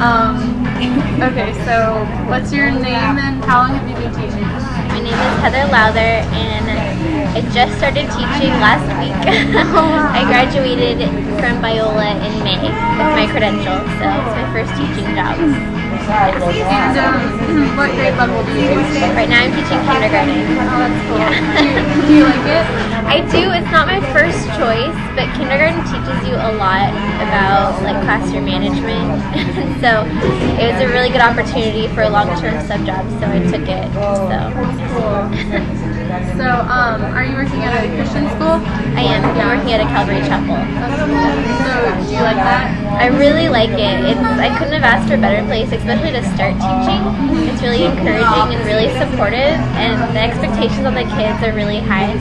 Okay, so what's your name and how long have you been teaching? My name is Heather Lowther, and I just started teaching last week. I graduated from Biola in May with my credential, so it's my first teaching job. And what grade level do you teach? Right now I'm teaching kindergarten. Oh, that's cool. Yeah. Do you like it? I do. It's not my first choice, but kindergarten teaches you a lot about like classroom management. So it was a really good opportunity for a long-term sub job, so I took it. So, are you working at a Christian school? I am. I'm working at a Calvary Chapel. That's cool. So, do you like that? I really like it. I couldn't have asked for a better place, especially to start teaching. It's really encouraging and really supportive, and the expectations on the kids are really high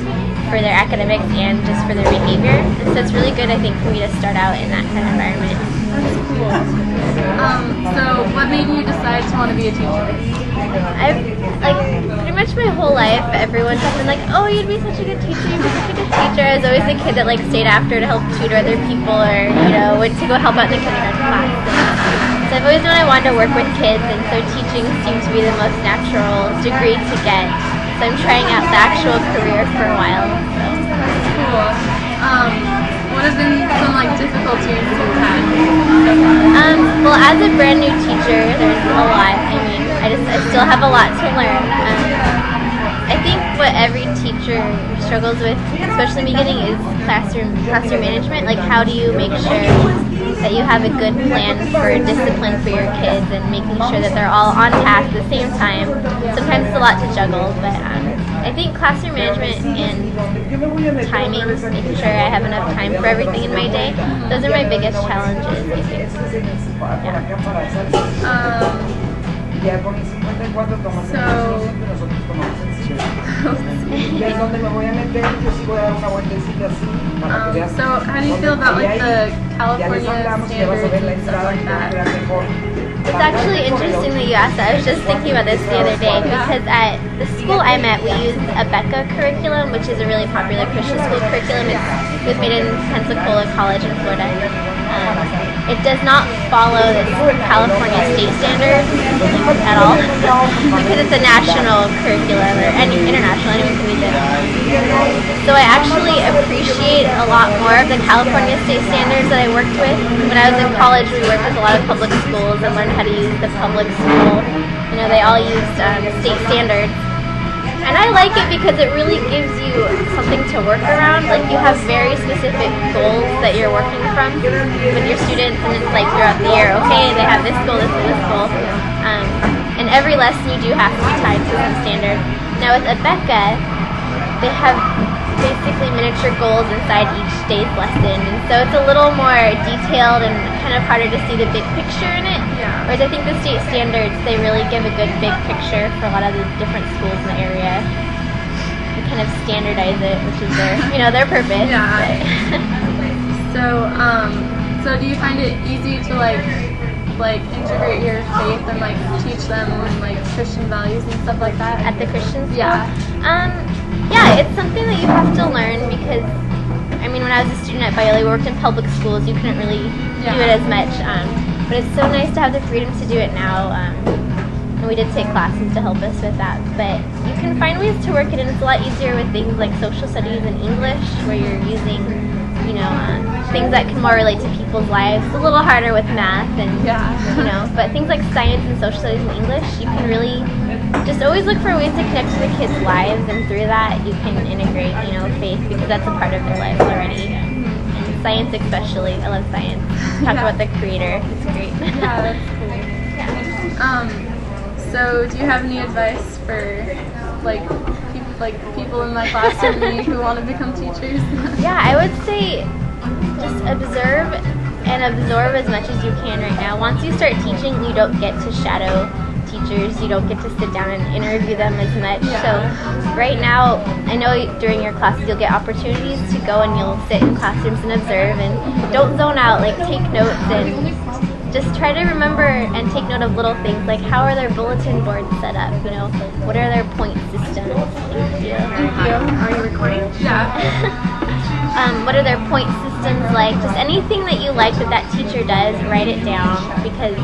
for their academics and just for their behavior. And so it's really good, I think, for me to start out in that kind of environment. That's cool. So, what made you decide to want to be a teacher? I've, pretty much my whole life, everyone's been like, oh, you'd be such a good teacher, you'd be such a good teacher. I was always the kid that, stayed after to help tutor other people or, went to go help out in the kindergarten class. So I've always known I wanted to work with kids, and so teaching seemed to be the most natural degree to get. So I'm trying out the actual career for a while. So. That's cool. What have been some, difficulties you've had? Well, as a brand new teacher, there's a lot. I still have a lot to learn. I think what every teacher struggles with, especially in the beginning, is classroom management. Like, how do you make sure that you have a good plan for discipline for your kids and making sure that they're all on task at the same time. Sometimes it's a lot to juggle, but I think classroom management and timing, making sure I have enough time for everything in my day, those are my biggest challenges, I think. So how do you feel about the California standards and stuff like that? It's actually interesting that you asked that. I was just thinking about this the other day because at the school I'm at, we use a Becca curriculum, which is a really popular Christian school curriculum. It was made in Pensacola College in Florida. It does not follow the California state standards at all because it's a national curriculum or international, anyone can use it. So I actually appreciate a lot more of the California state standards that I worked with. When I was in college, we worked with a lot of public schools and learned how to use the public school. They all used state standards. And I like it because it really gives you something to work around. You have very specific goals that you're working from with your students, and it's throughout the year, okay, they have this goal, this goal, this goal. And every lesson you do has to be tied to some standard. Now with Abeka, they have basically miniature goals inside each day's lesson, and so it's a little more detailed and kind of harder to see the big picture in it. Yeah. Whereas I think the state standards, they really give a good big picture for a lot of the different schools in the area. They kind of standardize it, which is their purpose. Yeah. So do you find it easy to integrate your faith and teach them Christian values and stuff like that At the Christian school? Yeah. Yeah, it's something that you have to learn because, when I was a student at Biola, we worked in public schools, you couldn't really do it as much. But it's so nice to have the freedom to do it now. And we did take classes to help us with that. But you can find ways to work it in. It's a lot easier with things like social studies and English, where you're using, things that can more relate to people's lives. It's a little harder with math and, but things like science and social studies and English, you can really just always look for ways to connect to the kids' lives, and through that you can integrate, faith, because that's a part of their lives already. And science especially. I love science. Talk about the creator. It's great. Yeah, that's cool. Yeah. So do you have any advice for people in my class or me who want to become teachers? Yeah, I would say just observe and absorb as much as you can right now. Once you start teaching, you don't get to shadow teachers, you don't get to sit down and interview them as much. So right now, I know during your classes you'll get opportunities to go and you'll sit in classrooms and observe, and don't zone out, take notes and just try to remember and take note of little things like how are their bulletin boards set up, what are their point systems. Thank you. Are you recording? Yeah. What are their point systems like? Just anything that you like that teacher does, write it down, because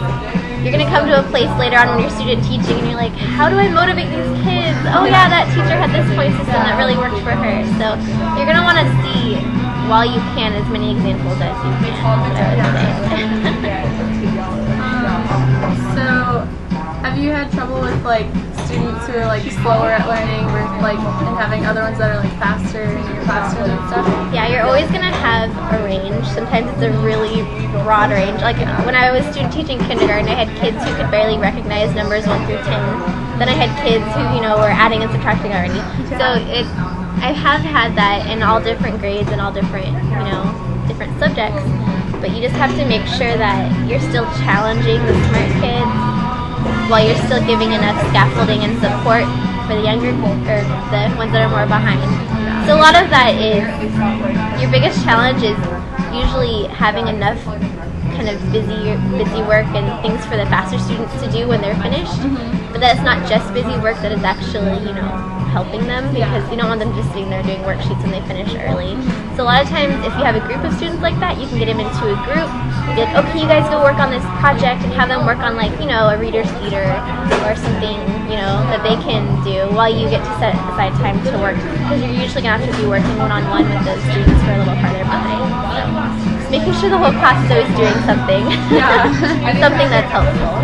you're going to come to a place later on when you're student teaching and you're like, how do I motivate these kids? Oh yeah, that teacher had this point system that really worked for her. So you're going to want to see, while you can, as many examples as you can, I would say. So, have you had trouble with like students who are like slower at learning, or like and having other ones that are like faster in your classroom and stuff? Yeah, you're always gonna have a range. Sometimes it's a really broad range. Like when I was student teaching kindergarten, I had kids who could barely recognize numbers 1 through 10. Then I had kids who, were adding and subtracting already. So I have had that in all different grades and all different, different subjects. But you just have to make sure that you're still challenging the smart kids while you're still giving enough scaffolding and support for the younger, or the ones that are more behind. So a lot of that is, your biggest challenge is usually having enough kind of busy work and things for the faster students to do when they're finished. But that's not just busy work, that is actually, helping them, because you don't want them just sitting there doing worksheets when they finish early. So a lot of times, if you have a group of students like that, you can get them into a group, be like, okay, you guys go work on this project, and have them work on like, a reader's theater or something, that they can do while you get to set aside time to work, because you're usually going to have to be working one-on-one with those students who are a little farther behind. So just making sure the whole class is always doing something, something that's helpful.